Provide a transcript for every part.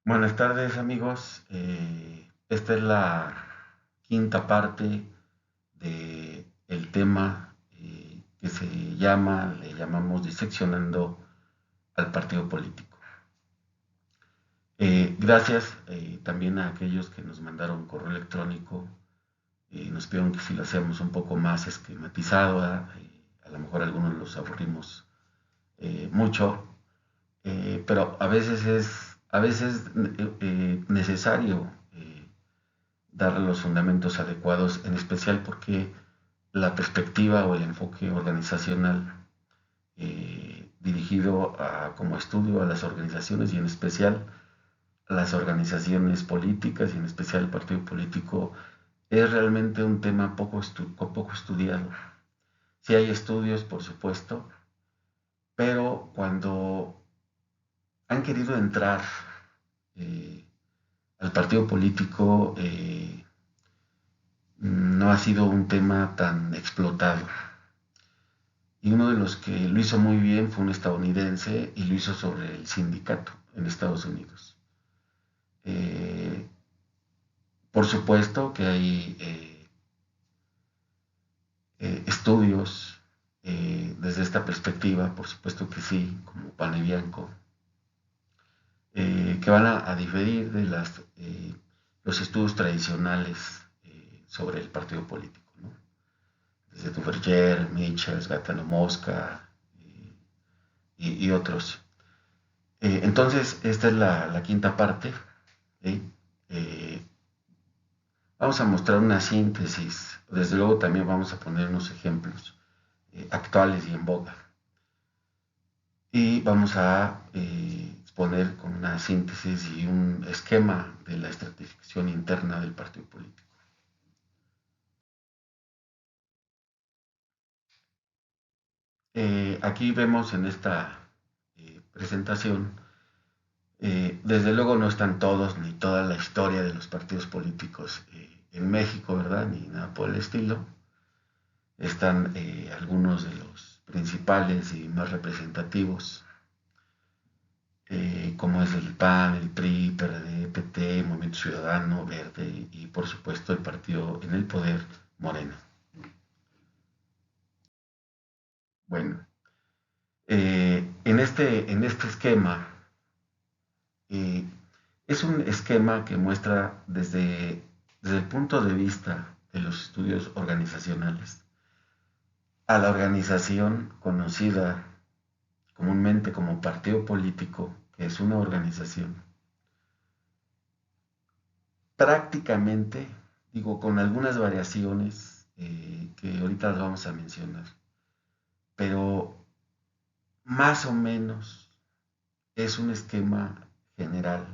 Buenas tardes amigos. Esta es la quinta parte de el tema que le llamamos diseccionando al partido político. Gracias también a aquellos que nos mandaron correo electrónico y nos pidieron que si lo hacemos un poco más esquematizado, ¿verdad? A lo mejor algunos los aburrimos mucho, pero a veces es necesario darle los fundamentos adecuados, en especial porque la perspectiva o el enfoque organizacional dirigido como estudio a las organizaciones y en especial a las organizaciones políticas y en especial el partido político es realmente un tema poco estudiado. Sí hay estudios, por supuesto, pero cuando han querido entrar eh, al partido político no ha sido un tema tan explotado. Y uno de los que lo hizo muy bien fue un estadounidense y lo hizo sobre el sindicato en Estados Unidos. Eh, por supuesto que hay estudios desde esta perspectiva, por supuesto que sí, como Pane Bianco, que van a diferir de los estudios tradicionales sobre el partido político, ¿no? Desde Duverger, Michels, Gaetano Mosca y otros. Entonces, esta es la quinta parte. ¿Sí? Eh, Vamos a mostrar una síntesis. Desde luego también vamos a poner unos ejemplos actuales y en boga. Y vamos a exponer con una síntesis y un esquema de la estratificación interna del partido político. Aquí vemos en esta presentación, desde luego no están todos ni toda la historia de los partidos políticos en México, ¿verdad? Ni nada por el estilo. Están algunos de los principales y más representativos, como es el PAN, el PRI, PRD, PT, Movimiento Ciudadano, Verde y por supuesto el partido en el poder, Morena. Bueno, en este esquema, eh, es un esquema que muestra desde el punto de vista de los estudios organizacionales a la organización conocida comúnmente como partido político, que es una organización, prácticamente, digo, con algunas variaciones que ahorita las vamos a mencionar, pero más o menos es un esquema general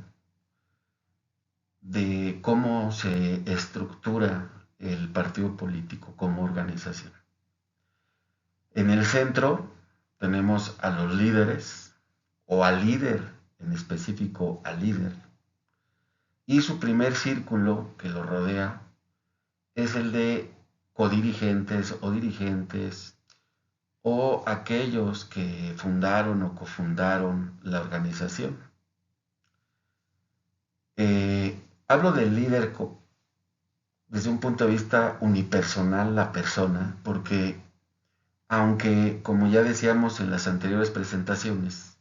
de cómo se estructura el partido político como organización. En el centro tenemos a los líderes o al líder, en específico al líder, y su primer círculo que lo rodea es el de codirigentes o dirigentes o aquellos que fundaron o cofundaron la organización. Hablo del líder desde un punto de vista unipersonal, la persona, porque aunque, como ya decíamos en las anteriores presentaciones,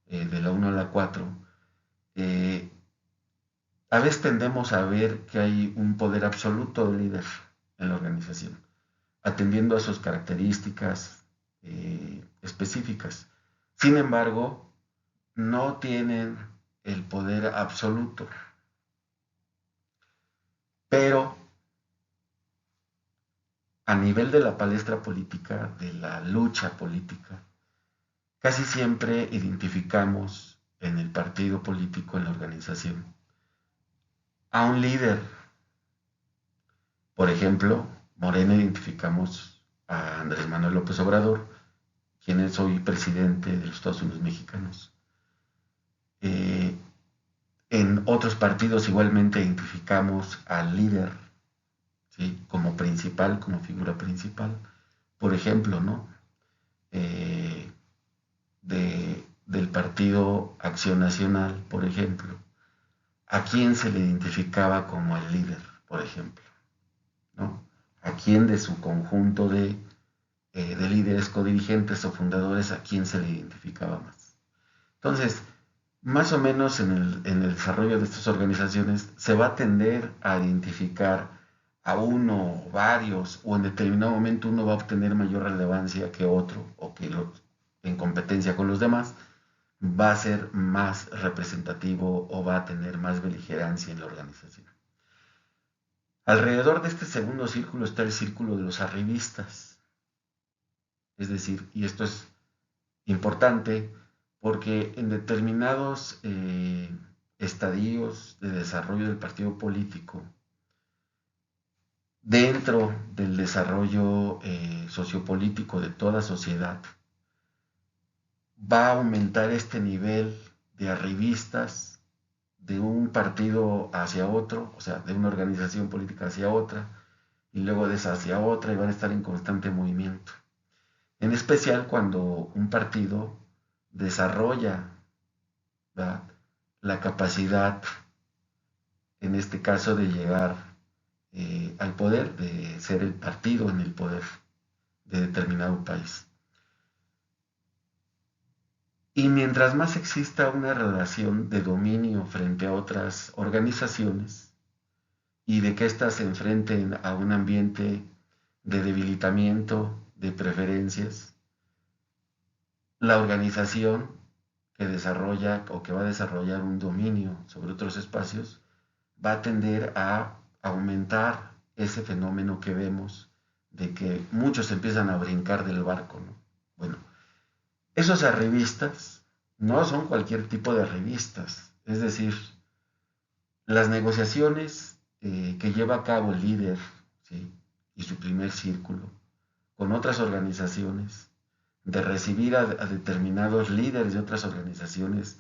de la 1 a la 4, eh, a veces tendemos a ver que hay un poder absoluto del líder en la organización, atendiendo a sus características específicas. Sin embargo, no tienen el poder absoluto, pero a nivel de la palestra política, de la lucha política, casi siempre identificamos en el partido político, en la organización, a un líder. Por ejemplo, Morena identificamos a Andrés Manuel López Obrador, quien es hoy presidente de los Estados Unidos mexicanos. Eh, en otros partidos igualmente identificamos al líder, ¿sí? Como principal, como figura principal. Por ejemplo, ¿no? Del Partido Acción Nacional, por ejemplo. a quién se le identificaba como el líder, por ejemplo, ¿no? A quién de su conjunto de líderes, codirigentes o fundadores, a quién se le identificaba más. Entonces, más o menos en el desarrollo de estas organizaciones se va a tender a identificar a uno o varios, o en determinado momento uno va a obtener mayor relevancia que otro, o que en competencia con los demás, va a ser más representativo o va a tener más beligerancia en la organización. Alrededor de este segundo círculo está el círculo de los arribistas. Es decir, y esto es importante porque en determinados estadios de desarrollo del partido político, dentro del desarrollo sociopolítico de toda sociedad, va a aumentar este nivel de arribistas de un partido hacia otro, o sea, de una organización política hacia otra, y luego de esa hacia otra, y van a estar en constante movimiento. En especial cuando un partido desarrolla, ¿verdad?, la capacidad, en este caso, de llegar al poder, de ser el partido en el poder de determinado país. Y mientras más exista una relación de dominio frente a otras organizaciones y de que éstas se enfrenten a un ambiente de debilitamiento de preferencias, la organización que desarrolla o que va a desarrollar un dominio sobre otros espacios va a tender a aumentar ese fenómeno que vemos de que muchos empiezan a brincar del barco, ¿no? Bueno, esos arribistas no son cualquier tipo de arribistas, es decir, las negociaciones que lleva a cabo el líder, ¿sí?, y su primer círculo con otras organizaciones, de recibir a determinados líderes de otras organizaciones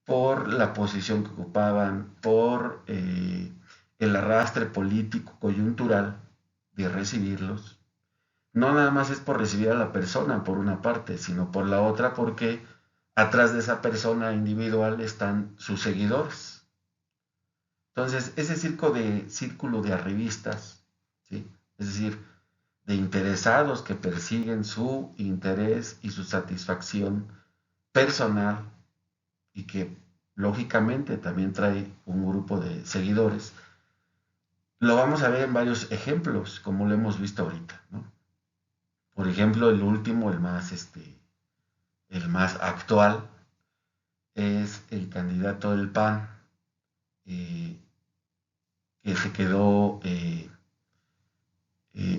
por la posición que ocupaban, por el arrastre político coyuntural de recibirlos. No nada más es por recibir a la persona por una parte, sino por la otra porque atrás de esa persona individual están sus seguidores. Entonces, ese círculo de arribistas, ¿sí?, es decir, de interesados que persiguen su interés y su satisfacción personal y que lógicamente también trae un grupo de seguidores, lo vamos a ver en varios ejemplos, como lo hemos visto ahorita, ¿no? Por ejemplo, el último, el más actual, es el candidato del PAN, eh, que se quedó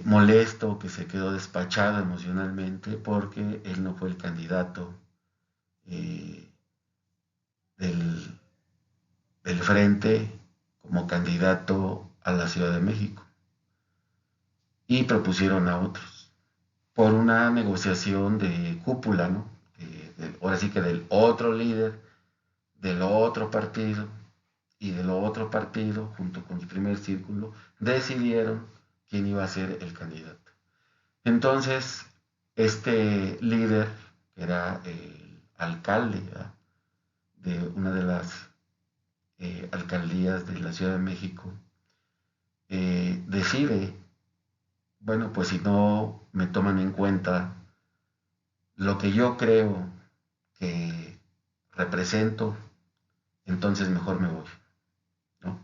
molesto, que se quedó despachado emocionalmente porque él no fue el candidato eh, del, del frente como candidato a la Ciudad de México y propusieron a otros por una negociación de cúpula, ¿no? Ahora sí que del otro líder, del otro partido y del otro partido, junto con su primer círculo, decidieron quién iba a ser el candidato. Entonces, este líder, que era el alcalde, ¿verdad?, de una de las alcaldías de la Ciudad de México, decide, bueno, pues si no me toman en cuenta lo que yo creo que represento, entonces mejor me voy, ¿no?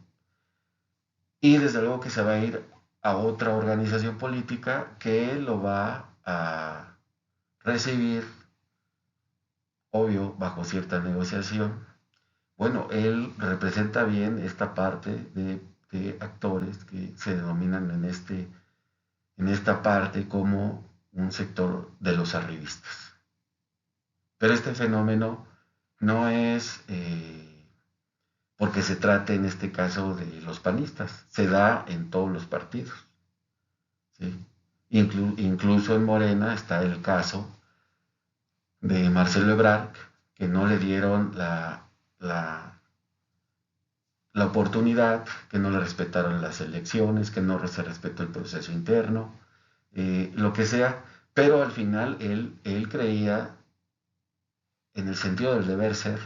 Y desde luego que se va a ir a otra organización política que lo va a recibir, obvio, bajo cierta negociación. Bueno, él representa bien esta parte de actores que se denominan en esta parte como un sector de los arribistas. Pero este fenómeno no es porque se trate en este caso de los panistas, se da en todos los partidos, ¿sí? Incluso en Morena está el caso de Marcelo Ebrard, que no le dieron la oportunidad, que no le respetaron las elecciones, que no se respetó el proceso interno, lo que sea, pero al final él creía, en el sentido del deber ser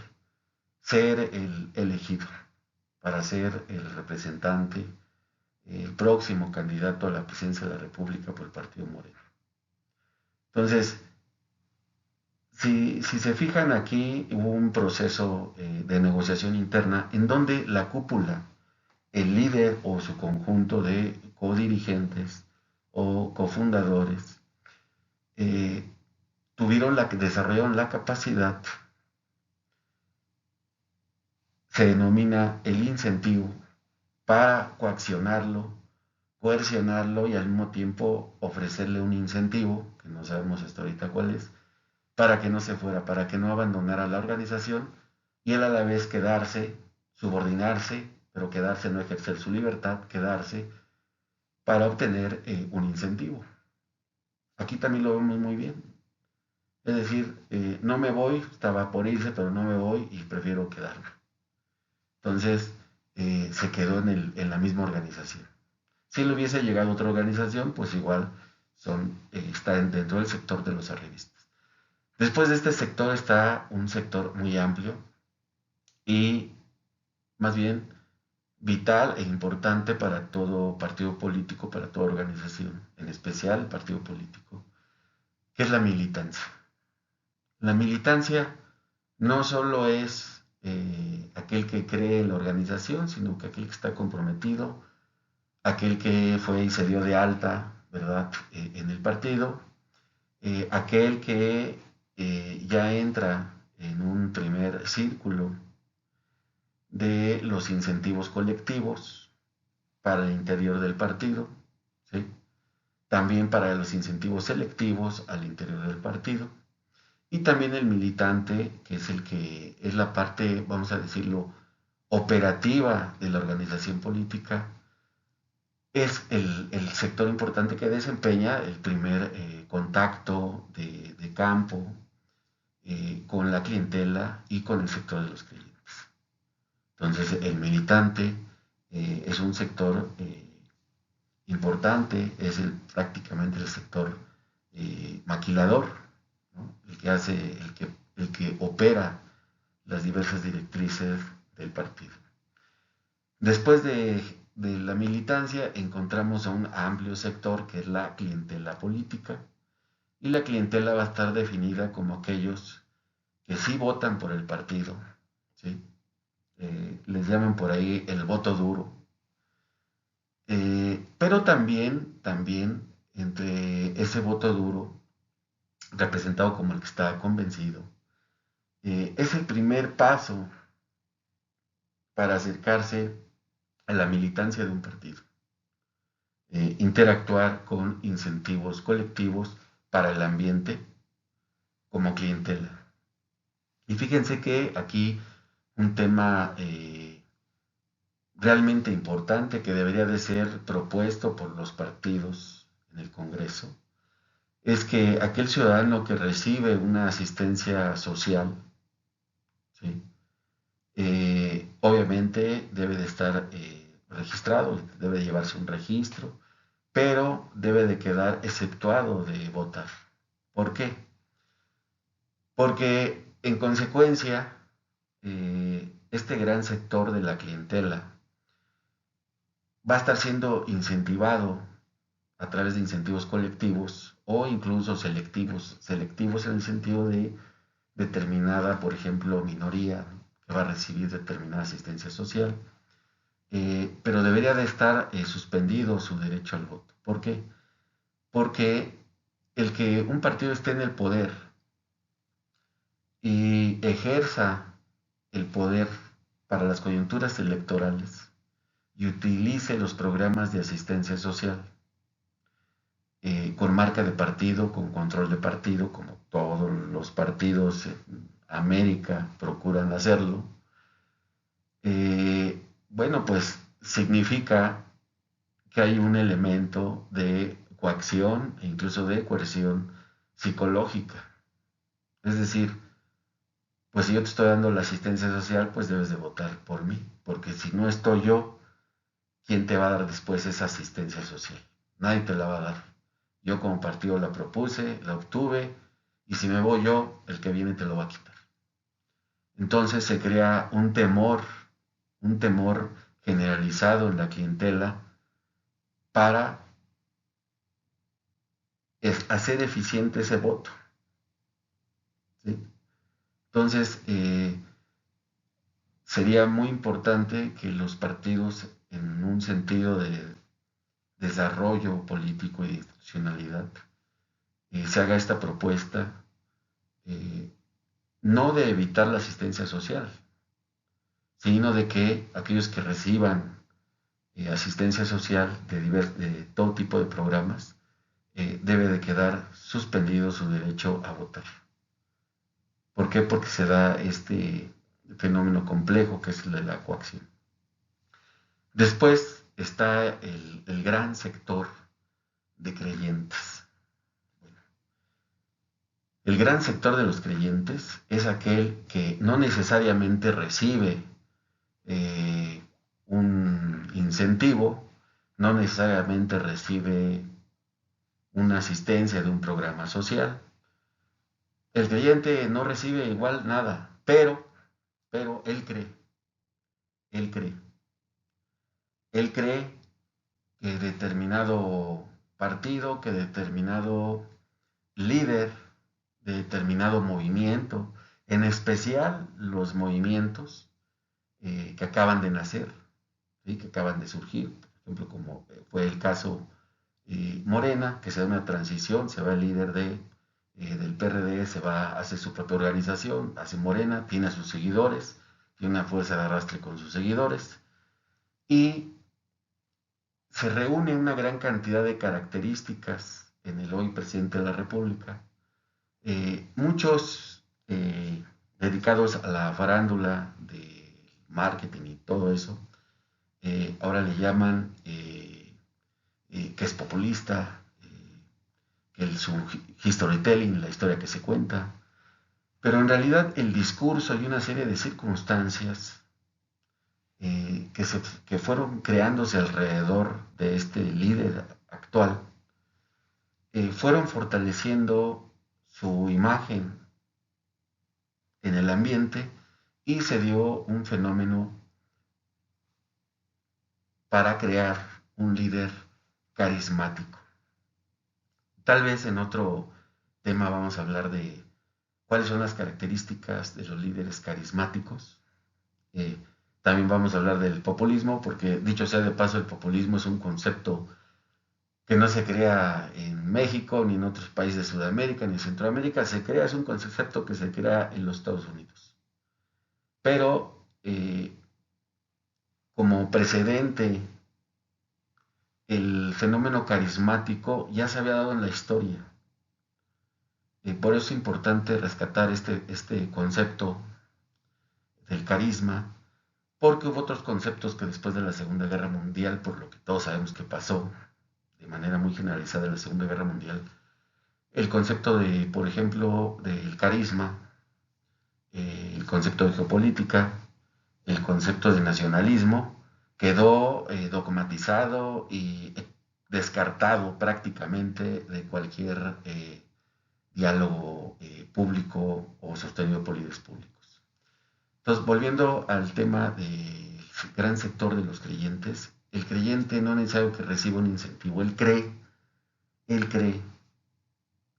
el elegido. para ser el representante, el próximo candidato a la presidencia de la República por el Partido Moreno. Entonces, si se fijan aquí, hubo un proceso de negociación interna en donde la cúpula, el líder o su conjunto de codirigentes o cofundadores, eh, desarrollaron la capacidad, se denomina el incentivo, para coercionarlo y al mismo tiempo ofrecerle un incentivo, que no sabemos hasta ahorita cuál es, para que no se fuera, para que no abandonara la organización y él a la vez quedarse, subordinarse, pero quedarse, no ejercer su libertad, quedarse para obtener un incentivo. Aquí también lo vemos muy bien. Es decir, no me voy, estaba por irse, pero no me voy y prefiero quedarme. Entonces, se quedó en la misma organización. Si le hubiese llegado a otra organización, pues igual está dentro del sector de los arribistas. Después de este sector está un sector muy amplio y más bien vital e importante para todo partido político, para toda organización, en especial partido político, que es la militancia. La militancia no solo es aquel que cree en la organización, sino que aquel que está comprometido, aquel que fue y se dio de alta, ¿verdad?, en el partido, aquel que ya entra en un primer círculo de los incentivos colectivos para el interior del partido, ¿sí? También para los incentivos selectivos al interior del partido, y también el militante, que es el que es la parte, vamos a decirlo, operativa de la organización política, es el sector importante que desempeña el primer contacto de campo con la clientela y con el sector de los clientes. Entonces, el militante es un sector importante, es prácticamente el sector maquilador, ¿no? El que opera las diversas directrices del partido. Después de la militancia encontramos a un amplio sector que es la clientela política, y la clientela va a estar definida como aquellos que sí votan por el partido, ¿sí? Les llaman por ahí el voto duro, pero también entre ese voto duro, representado como el que está convencido, es el primer paso para acercarse a la militancia de un partido. Interactuar con incentivos colectivos para el ambiente como clientela. Y fíjense que aquí un tema realmente importante que debería de ser propuesto por los partidos en el Congreso es que aquel ciudadano que recibe una asistencia social, ¿sí?, obviamente debe de estar registrado, debe de llevarse un registro, pero debe de quedar exceptuado de votar. ¿Por qué? Porque en consecuencia, este gran sector de la clientela va a estar siendo incentivado a través de incentivos colectivos o incluso selectivos en el sentido de determinada, por ejemplo, minoría que va a recibir determinada asistencia social, pero debería de estar suspendido su derecho al voto. ¿Por qué? Porque el que un partido esté en el poder y ejerza el poder para las coyunturas electorales y utilice los programas de asistencia social con marca de partido, con control de partido, como todos los partidos en América procuran hacerlo, bueno, pues significa que hay un elemento de coacción e incluso de coerción psicológica. Es decir, pues si yo te estoy dando la asistencia social, pues debes de votar por mí, porque si no estoy yo, ¿quién te va a dar después esa asistencia social? Nadie te la va a dar. Yo como partido la propuse, la obtuve, y si me voy yo, el que viene te lo va a quitar. Entonces se crea un temor un temor generalizado en la clientela para hacer eficiente ese voto, ¿sí? Entonces, sería muy importante que los partidos, en un sentido de desarrollo político y de institucionalidad, se haga esta propuesta, eh, no de evitar la asistencia social, sino de que aquellos que reciban asistencia social de todo tipo de programas, debe de quedar suspendido su derecho a votar. ¿Por qué? Porque se da este fenómeno complejo que es el de la coacción. Después está el gran sector de creyentes. El gran sector de los creyentes es aquel que no necesariamente recibe un incentivo, no necesariamente recibe una asistencia de un programa social. El creyente no recibe igual nada, pero él cree, él cree que determinado partido, que determinado líder, de determinado movimiento, en especial los movimientos que acaban de nacer, ¿sí? Que acaban de surgir, por ejemplo, como fue el caso Morena, que se da una transición, se va el líder del PRD, se va, hace su propia organización, hace Morena, tiene a sus seguidores, tiene una fuerza de arrastre con sus seguidores, y se reúne una gran cantidad de características en el hoy presidente de la República, muchos dedicados a la farándula de marketing y todo eso, ahora le llaman que es populista, que su storytelling, la historia que se cuenta, pero en realidad el discurso y una serie de circunstancias que fueron creándose alrededor de este líder actual, fueron fortaleciendo su imagen en el ambiente y se dio un fenómeno para crear un líder carismático. Tal vez en otro tema vamos a hablar de cuáles son las características de los líderes carismáticos. También vamos a hablar del populismo, porque dicho sea de paso, el populismo es un concepto que no se crea en México, ni en otros países de Sudamérica, ni en Centroamérica, es un concepto que se crea en los Estados Unidos. Pero como precedente, el fenómeno carismático ya se había dado en la historia. Por eso es importante rescatar este concepto del carisma, porque hubo otros conceptos que después de la Segunda Guerra Mundial, por lo que todos sabemos que pasó de manera muy generalizada en la Segunda Guerra Mundial, el concepto de, por ejemplo, del carisma, el concepto de geopolítica, el concepto de nacionalismo, quedó dogmatizado y descartado prácticamente de cualquier diálogo público o sostenido por líderes públicos. Entonces, volviendo al tema del gran sector de los creyentes, el creyente no es necesario que reciba un incentivo, él cree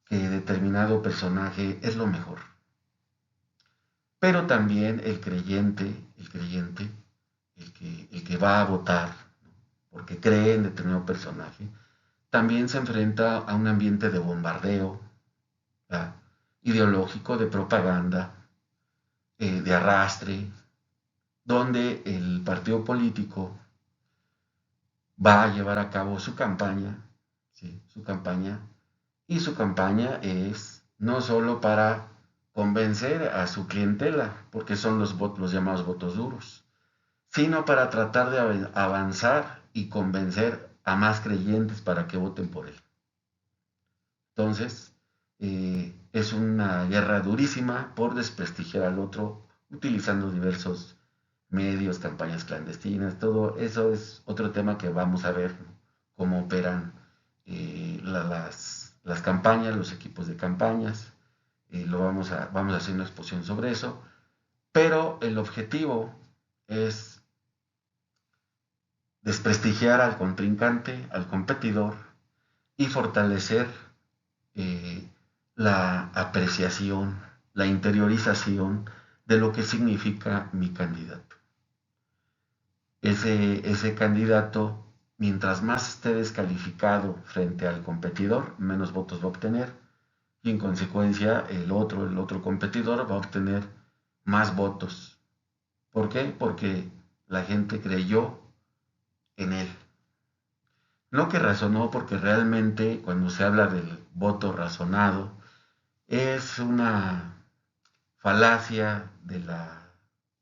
que determinado personaje es lo mejor. Pero también el que va a votar, ¿no? Porque cree en determinado personaje, también se enfrenta a un ambiente de bombardeo, ¿verdad? Ideológico, de propaganda, de arrastre, donde el partido político va a llevar a cabo su campaña, ¿sí? Y su campaña es no solo para convencer a su clientela, porque son los llamados votos duros, sino para tratar de avanzar y convencer a más creyentes para que voten por él. Entonces, es una guerra durísima por desprestigiar al otro, utilizando diversos medios, campañas clandestinas, todo eso es otro tema que vamos a ver, ¿no? Cómo operan las campañas, los equipos de campañas, vamos a hacer una exposición sobre eso, pero el objetivo es desprestigiar al contrincante, al competidor, y fortalecer la apreciación, la interiorización de lo que significa mi candidato. Ese candidato, mientras más esté descalificado frente al competidor, menos votos va a obtener, y en consecuencia el otro competidor va a obtener más votos. ¿Por qué? Porque la gente creyó en él. No que razonó, porque realmente cuando se habla del voto razonado, es una falacia de la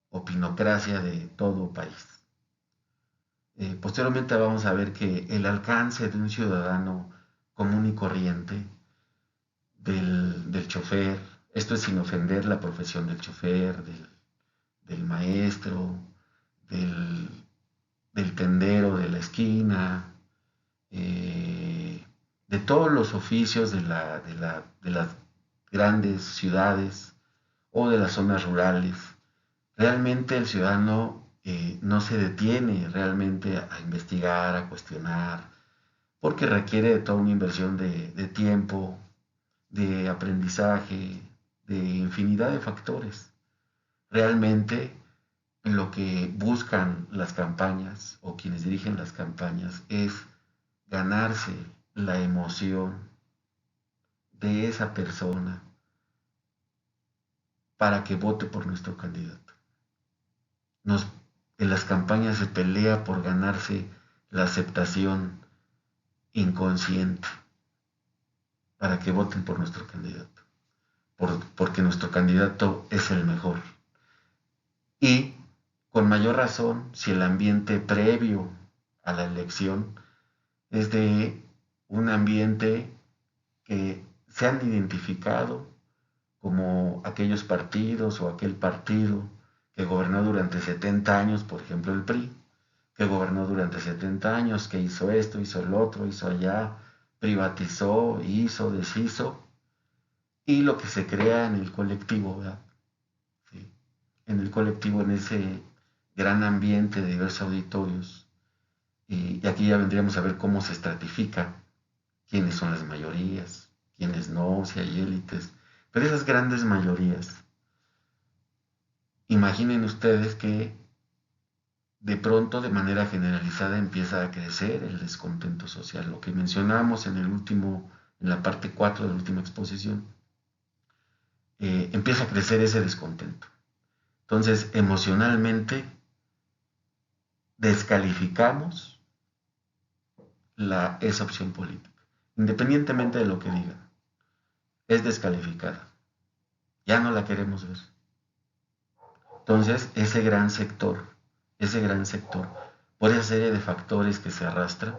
opinocracia de todo país. Posteriormente vamos a ver que el alcance de un ciudadano común y corriente, del chofer, esto es sin ofender la profesión del chofer, del maestro, del, del tendero de la esquina, de todos los oficios de las grandes ciudades o de las zonas rurales. Realmente el ciudadano no se detiene realmente a investigar, a cuestionar, porque requiere de toda una inversión de tiempo, de aprendizaje, de infinidad de factores. Realmente lo que buscan las campañas o quienes dirigen las campañas es ganarse la emoción de esa persona para que vote por nuestro candidato. Nos, en las campañas se pelea por ganarse la aceptación inconsciente para que voten por nuestro candidato, porque nuestro candidato es el mejor. Y con mayor razón si el ambiente previo a la elección es de un ambiente que se han identificado como aquellos partidos o aquel partido que gobernó durante 70 años, por ejemplo el PRI, que gobernó durante 70 años, que hizo esto, hizo el otro, hizo allá, privatizó, hizo, deshizo, y lo que se crea en el colectivo, ¿verdad? Sí. En el colectivo, en ese gran ambiente de diversos auditorios, y aquí ya vendríamos a ver cómo se estratifica, quiénes son las mayorías, quiénes no, si hay élites, pero esas grandes mayorías, imaginen ustedes que de pronto de manera generalizada empieza a crecer el descontento social, lo que mencionamos en la parte 4 de la última exposición, empieza a crecer ese descontento. Entonces, emocionalmente descalificamos esa opción política, independientemente de lo que diga, es descalificada, ya no la queremos ver. Entonces, ese gran sector, por esa serie de factores que se arrastran,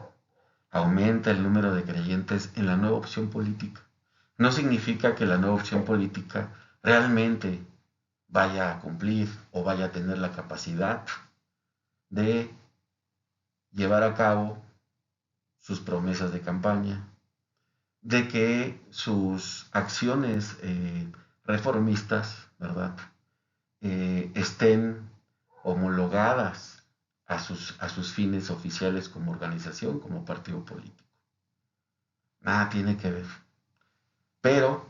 aumenta el número de creyentes en la nueva opción política. No significa que la nueva opción política realmente vaya a cumplir o vaya a tener la capacidad de llevar a cabo sus promesas de campaña, de que sus acciones reformistas, ¿verdad?, estén homologadas a sus fines oficiales como organización, como partido político. Nada tiene que ver. Pero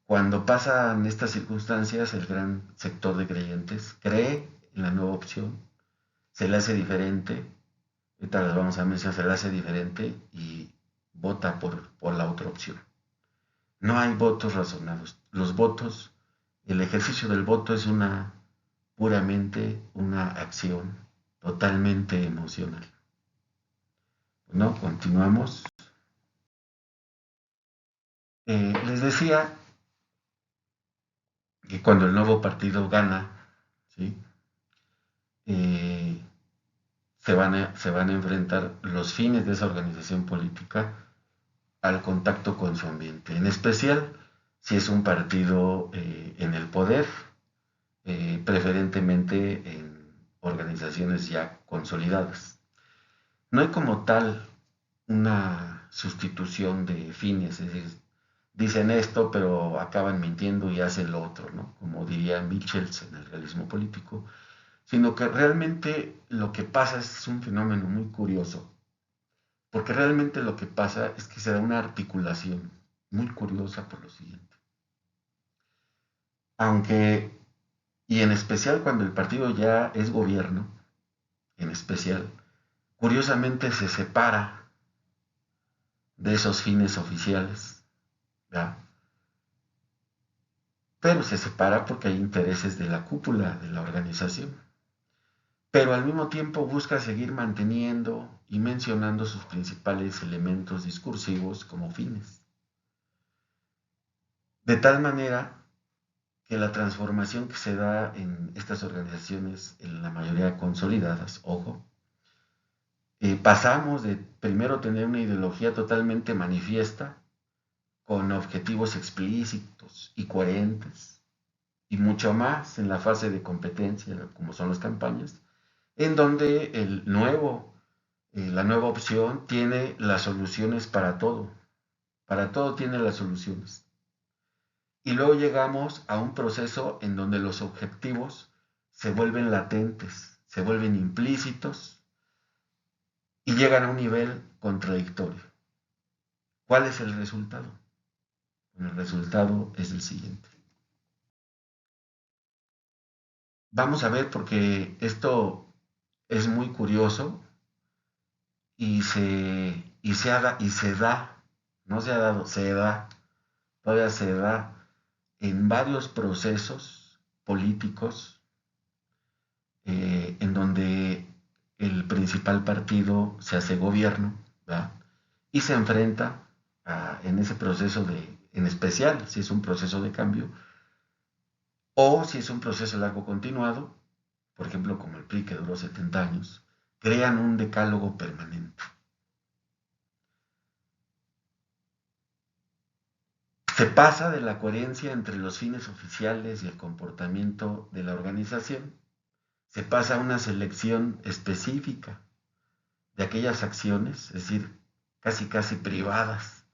cuando pasan estas circunstancias, el gran sector de creyentes cree en la nueva opción, se le hace diferente, ahorita las vamos a mencionar, se le hace diferente y vota por la otra opción. No hay votos razonados. Los votos, el ejercicio del voto es puramente una acción totalmente emocional. Bueno, continuamos. Les decía que cuando el nuevo partido gana, ¿sí?, eh, se van a enfrentar los fines de esa organización política al contacto con su ambiente, en especial si es un partido en el poder, preferentemente en organizaciones ya consolidadas. No hay como tal una sustitución de fines, es decir, dicen esto pero acaban mintiendo y hacen lo otro, ¿no? Como diría Michels en el realismo político, sino que realmente lo que pasa es un fenómeno muy curioso, porque realmente lo que pasa es que se da una articulación muy curiosa por lo siguiente. Aunque, y en especial cuando el partido ya es gobierno, en especial, curiosamente se separa de esos fines oficiales, ¿verdad? Pero se separa porque hay intereses de la cúpula de la organización. Pero al mismo tiempo busca seguir manteniendo y mencionando sus principales elementos discursivos como fines. De tal manera que la transformación que se da en estas organizaciones, en la mayoría consolidadas, ojo, pasamos de primero tener una ideología totalmente manifiesta, con objetivos explícitos y coherentes, y mucho más en la fase de competencia, como son las campañas, en donde la nueva opción tiene las soluciones para todo tiene las soluciones. Y luego llegamos a un proceso en donde los objetivos se vuelven latentes, se vuelven implícitos y llegan a un nivel contradictorio. ¿Cuál es el resultado? El resultado es el siguiente. Vamos a ver porque esto es muy curioso y se da, no se ha dado, se da, todavía se da en varios procesos políticos en donde el principal partido se hace gobierno, ¿verdad? Y se enfrenta en ese proceso en especial, si es un proceso de cambio, o si es un proceso largo continuado, por ejemplo, como el PRI que duró 70 años, crean un decálogo permanente. Se pasa de la coherencia entre los fines oficiales y el comportamiento de la organización, se pasa a una selección específica de aquellas acciones, es decir, casi privadas,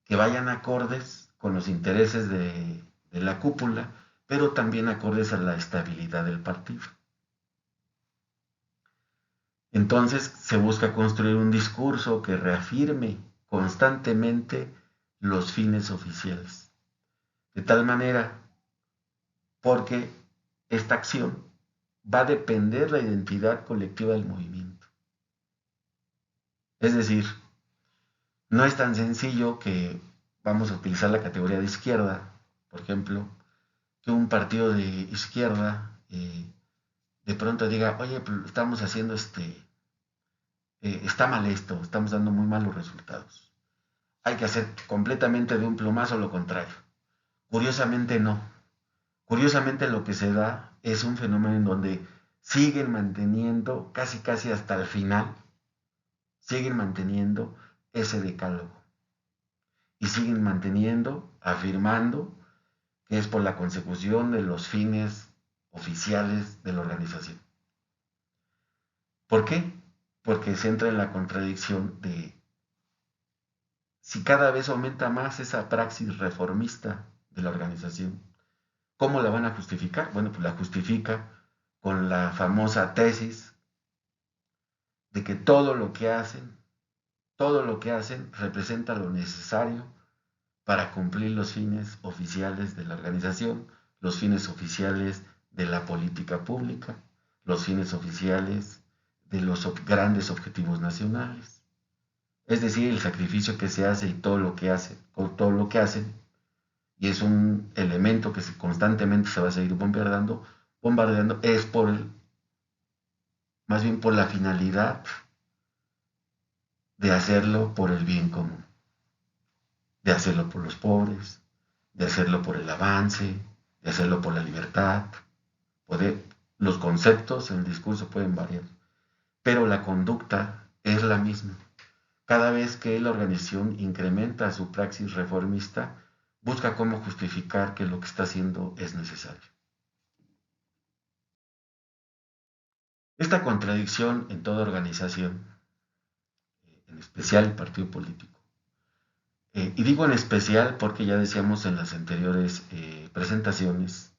que vayan acordes con los intereses de la cúpula, pero también acordes a la estabilidad del partido. Entonces se busca construir un discurso que reafirme constantemente los fines oficiales. De tal manera, porque esta acción va a depender la identidad colectiva del movimiento. Es decir, no es tan sencillo que vamos a utilizar la categoría de izquierda, por ejemplo, que un partido de izquierda de pronto diga, oye, pues estamos haciendo está mal esto, estamos dando muy malos resultados. Hay que hacer completamente de un plumazo lo contrario. Curiosamente no. Curiosamente lo que se da es un fenómeno en donde siguen manteniendo, casi hasta el final, siguen manteniendo ese decálogo. Y siguen manteniendo, afirmando que es por la consecución de los fines oficiales de la organización. ¿Por qué? Porque se entra en la contradicción de si cada vez aumenta más esa praxis reformista de la organización, ¿cómo la van a justificar? Bueno, pues la justifica con la famosa tesis de que todo lo que hacen representa lo necesario para cumplir los fines oficiales de la organización, los fines oficiales de la política pública, los fines oficiales de los grandes objetivos nacionales. Es decir, el sacrificio que se hace y todo lo que hacen, y es un elemento que constantemente se va a seguir bombardeando es más bien por la finalidad de hacerlo por el bien común, de hacerlo por los pobres, de hacerlo por el avance, de hacerlo por la libertad. Los conceptos en el discurso pueden variar, pero la conducta es la misma. Cada vez que la organización incrementa su praxis reformista, busca cómo justificar que lo que está haciendo es necesario. Esta contradicción en toda organización, en especial el partido político, y digo en especial porque ya decíamos en las anteriores presentaciones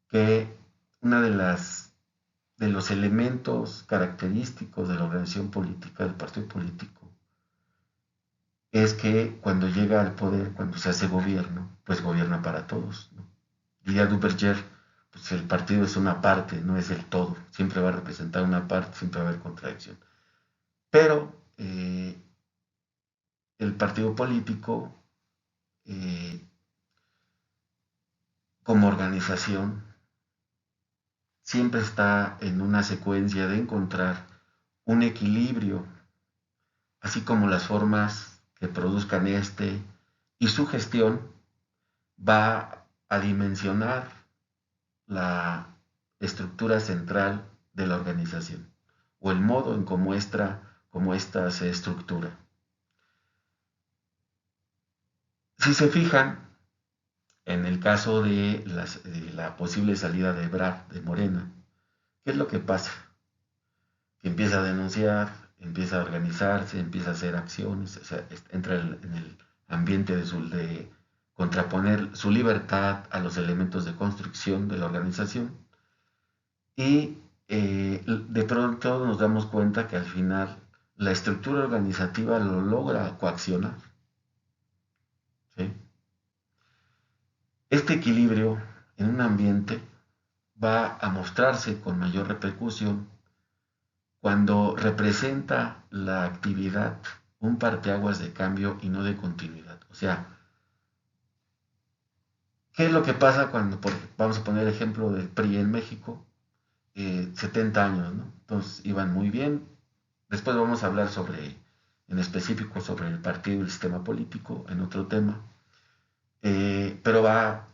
que una de las de los elementos característicos de la organización política, del partido político, es que cuando llega al poder, cuando se hace gobierno, pues gobierna para todos, ¿no? Diría Duverger, pues el partido es una parte, no es el todo, siempre va a representar una parte, siempre va a haber contradicción. Pero el partido político, eh, como organización, siempre está en una secuencia de encontrar un equilibrio, así como las formas que produzcan y su gestión va a dimensionar la estructura central de la organización o el modo en cómo esta se estructura. Si se fijan, en el caso de la posible salida de Ebrard, de Morena, ¿qué es lo que pasa? Que empieza a denunciar, empieza a organizarse, empieza a hacer acciones, o sea, entra en el ambiente de contraponer su libertad a los elementos de construcción de la organización y de pronto nos damos cuenta que al final la estructura organizativa lo logra coaccionar, ¿sí? Este equilibrio en un ambiente va a mostrarse con mayor repercusión cuando representa la actividad un parteaguas de cambio y no de continuidad. O sea, ¿qué es lo que pasa cuando, vamos a poner el ejemplo del PRI en México, 70 años, ¿no? Entonces iban muy bien. Después vamos a hablar en específico sobre el partido y el sistema político, en otro tema, pero va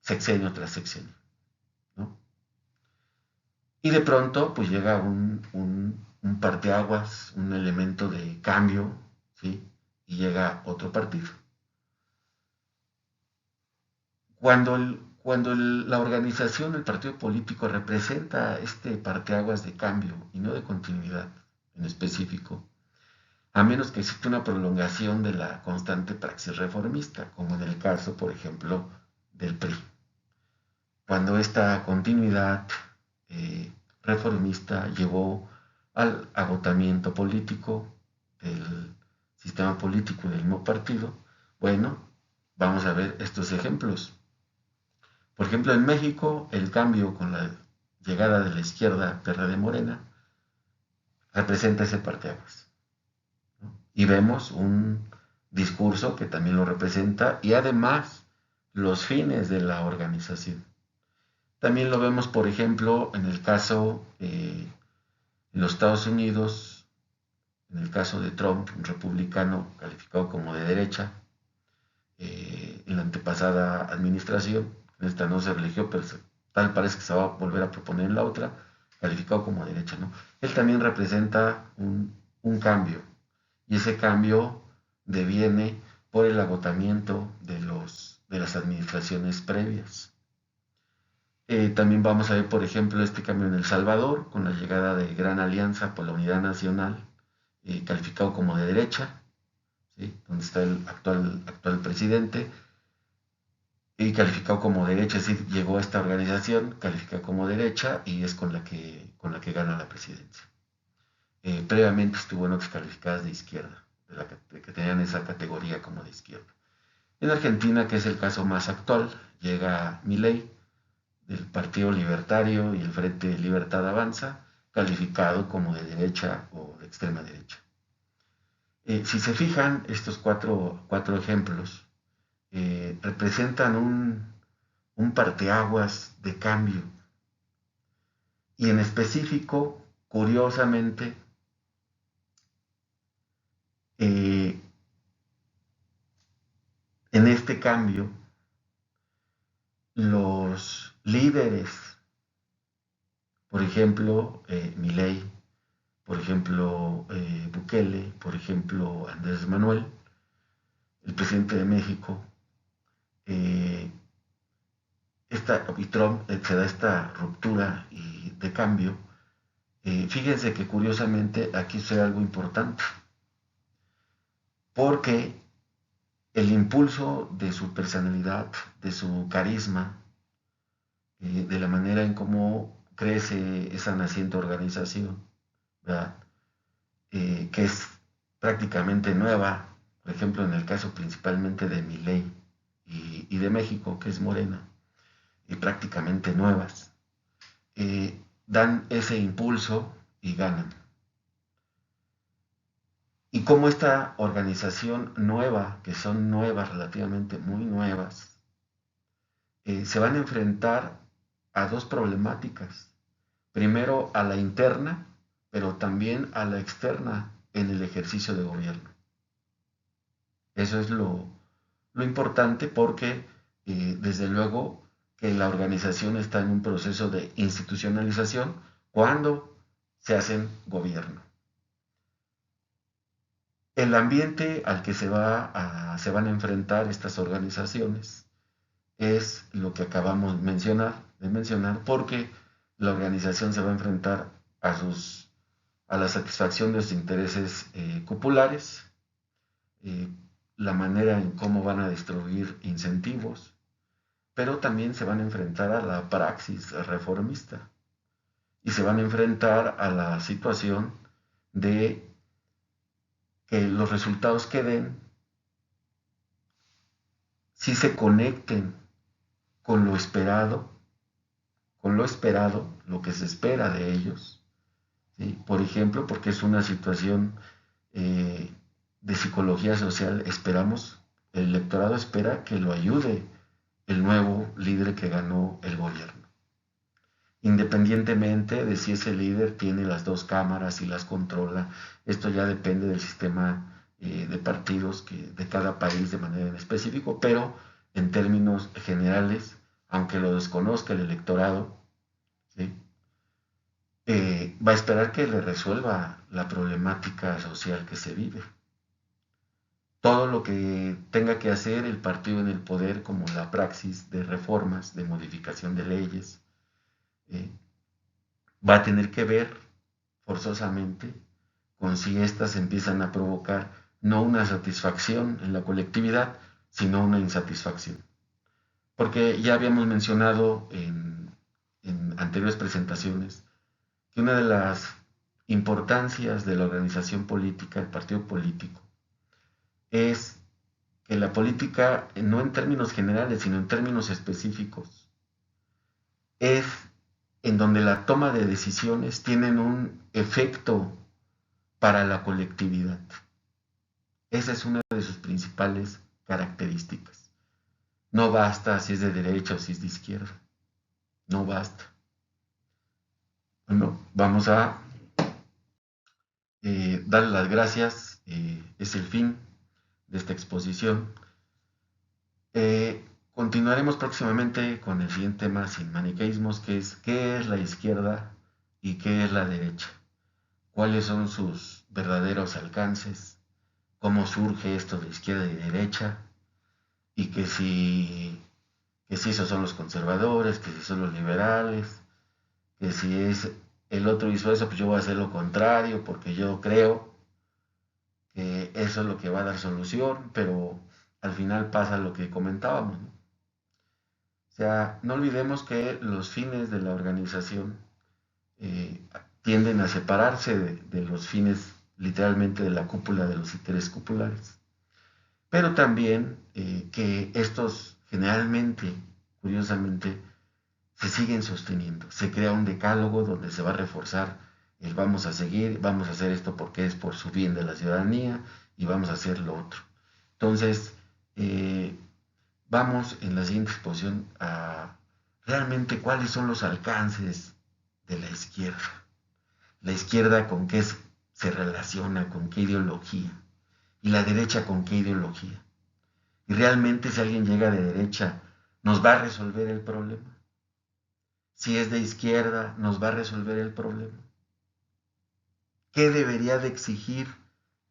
sexenio tras sexenio, ¿no? Y de pronto, pues llega un parteaguas, un elemento de cambio, ¿sí? Y llega otro partido. La organización del partido político representa este parteaguas de cambio y no de continuidad en específico, a menos que exista una prolongación de la constante praxis reformista, como en el caso, por ejemplo, del PRI. Cuando esta continuidad reformista llevó al agotamiento político del sistema político del mismo partido, bueno, vamos a ver estos ejemplos. Por ejemplo, en México, el cambio con la llegada de la izquierda PRD Morena representa ese parteaguas, ¿no? Y vemos un discurso que también lo representa y además los fines de la organización. También lo vemos, por ejemplo, en el caso en los Estados Unidos, en el caso de Trump, un republicano calificado como de derecha, en la antepasada administración, en esta no se religió, pero tal parece que se va a volver a proponer en la otra, calificado como derecha, ¿no? Él también representa un cambio, y ese cambio deviene por el agotamiento de las administraciones previas. También vamos a ver, por ejemplo, este cambio en El Salvador, con la llegada de Gran Alianza por la Unidad Nacional, calificado como de derecha, ¿sí? Donde está el actual presidente, y calificado como derecha, es decir, llegó a esta organización, calificada como derecha, y es con la que gana la presidencia. Previamente estuvo en otras calificadas de izquierda, que tenían esa categoría como de izquierda. En Argentina, que es el caso más actual, llega Milei, del Partido Libertario y el Frente de Libertad Avanza, calificado como de derecha o de extrema derecha. Si se fijan, estos cuatro ejemplos representan un parteaguas de cambio. Y en específico, curiosamente, en este cambio, los líderes, por ejemplo, Milei, por ejemplo, Bukele, por ejemplo, Andrés Manuel, el presidente de México, y Trump, se da esta ruptura de cambio. Fíjense que curiosamente aquí sucede algo importante, porque el impulso de su personalidad, de su carisma, de la manera en cómo crece esa naciente organización, ¿verdad? Que es prácticamente nueva, por ejemplo, en el caso principalmente de Milei y de México, que es Morena, y prácticamente nuevas, dan ese impulso y ganan. Y como esta organización nueva, que son nuevas, relativamente muy nuevas, se van a enfrentar a dos problemáticas. Primero a la interna, pero también a la externa en el ejercicio de gobierno. Eso es lo importante porque desde luego que la organización está en un proceso de institucionalización cuando se hacen gobierno. El ambiente al que se van a enfrentar estas organizaciones es lo que acabamos de mencionar, porque la organización se va a enfrentar a la satisfacción de sus intereses cupulares, eh, la manera en cómo van a distribuir incentivos, pero también se van a enfrentar a la praxis reformista y se van a enfrentar a la situación de que los resultados que den sí se conecten con lo que se espera de ellos, ¿sí? Por ejemplo, porque es una situación eh, de psicología social, el electorado espera que lo ayude el nuevo líder que ganó el gobierno, independientemente de si ese líder tiene las dos cámaras y las controla. Esto ya depende del sistema de partidos de cada país de manera en específico, pero en términos generales, aunque lo desconozca el electorado, ¿sí? Va a esperar que le resuelva la problemática social que se vive. Todo lo que tenga que hacer el partido en el poder, como la praxis de reformas, de modificación de leyes, eh, va a tener que ver forzosamente con si éstas empiezan a provocar no una satisfacción en la colectividad, sino una insatisfacción. Porque ya habíamos mencionado en anteriores presentaciones que una de las importancias de la organización política, el partido político, es que la política, no en términos generales, sino en términos específicos, es en donde la toma de decisiones tienen un efecto para la colectividad. Esa es una de sus principales características. No basta si es de derecha o si es de izquierda. No basta. Bueno, vamos a darle las gracias. Es el fin de esta exposición. Continuaremos próximamente con el siguiente tema sin maniqueísmos, que es qué es la izquierda y qué es la derecha, cuáles son sus verdaderos alcances, cómo surge esto de izquierda y derecha, y que si esos son los conservadores, que si son los liberales, que si es el otro hizo eso, pues yo voy a hacer lo contrario, porque yo creo que eso es lo que va a dar solución, pero al final pasa lo que comentábamos, ¿no? O sea, no olvidemos que los fines de la organización eh, tienden a separarse de los fines literalmente de la cúpula, de los intereses cupulares. Pero también que estos generalmente, curiosamente, se siguen sosteniendo. Se crea un decálogo donde se va a reforzar el vamos a seguir, vamos a hacer esto porque es por su bien de la ciudadanía y vamos a hacer lo otro. Entonces, vamos en la siguiente exposición a realmente cuáles son los alcances de la izquierda. La izquierda con qué se relaciona, con qué ideología, y la derecha con qué ideología. Y realmente si alguien llega de derecha, ¿nos va a resolver el problema? Si es de izquierda, ¿nos va a resolver el problema? ¿Qué debería de exigir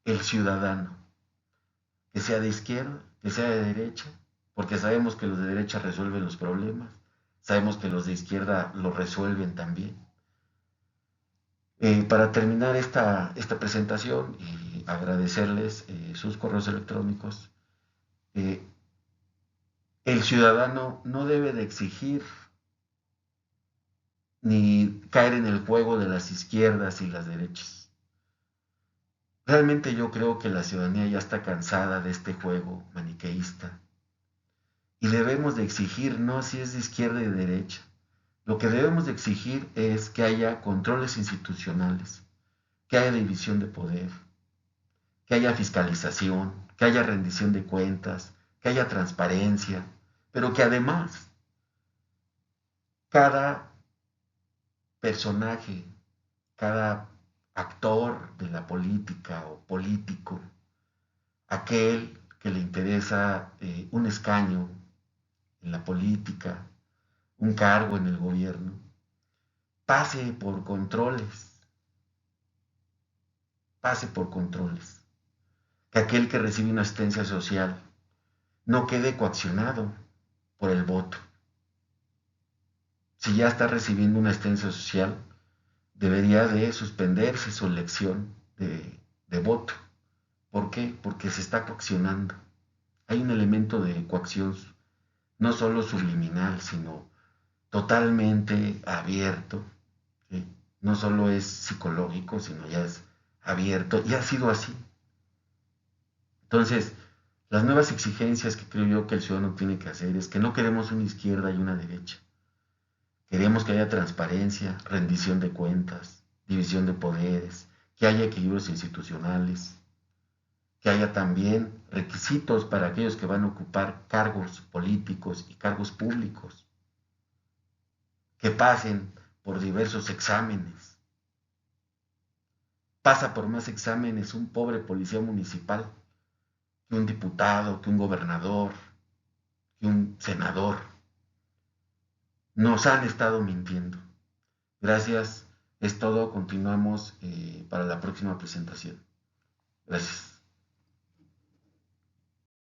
el ciudadano? ¿Que sea de izquierda? ¿Que sea de derecha? Porque sabemos que los de derecha resuelven los problemas, sabemos que los de izquierda los resuelven también. Para terminar esta presentación y agradecerles sus correos electrónicos, eh, el ciudadano no debe de exigir ni caer en el juego de las izquierdas y las derechas. Realmente yo creo que la ciudadanía ya está cansada de este juego maniqueísta y debemos de exigir, no si es de izquierda y de derecha, lo que debemos de exigir es que haya controles institucionales, que haya división de poder, que haya fiscalización, que haya rendición de cuentas, que haya transparencia, pero que además cada personaje, cada actor de la política o político, aquel que le interesa un escaño en la política, un cargo en el gobierno, pase por controles, pase por controles. Que aquel que recibe una asistencia social no quede coaccionado por el voto. Si ya está recibiendo una asistencia social, debería de suspenderse su elección de voto. ¿Por qué? Porque se está coaccionando. Hay un elemento de coacción no solo subliminal, sino totalmente abierto. ¿Sí? No solo es psicológico, sino ya es abierto y ha sido así. Entonces, las nuevas exigencias que creo yo que el ciudadano tiene que hacer es que no queremos una izquierda y una derecha. Queremos que haya transparencia, rendición de cuentas, división de poderes, que haya equilibrios institucionales, que haya también requisitos para aquellos que van a ocupar cargos políticos y cargos públicos, que pasen por diversos exámenes. Pasa por más exámenes un pobre policía municipal que un diputado, que un gobernador, que un senador. Nos han estado mintiendo. Gracias, es todo. Continuamos para la próxima presentación. Gracias.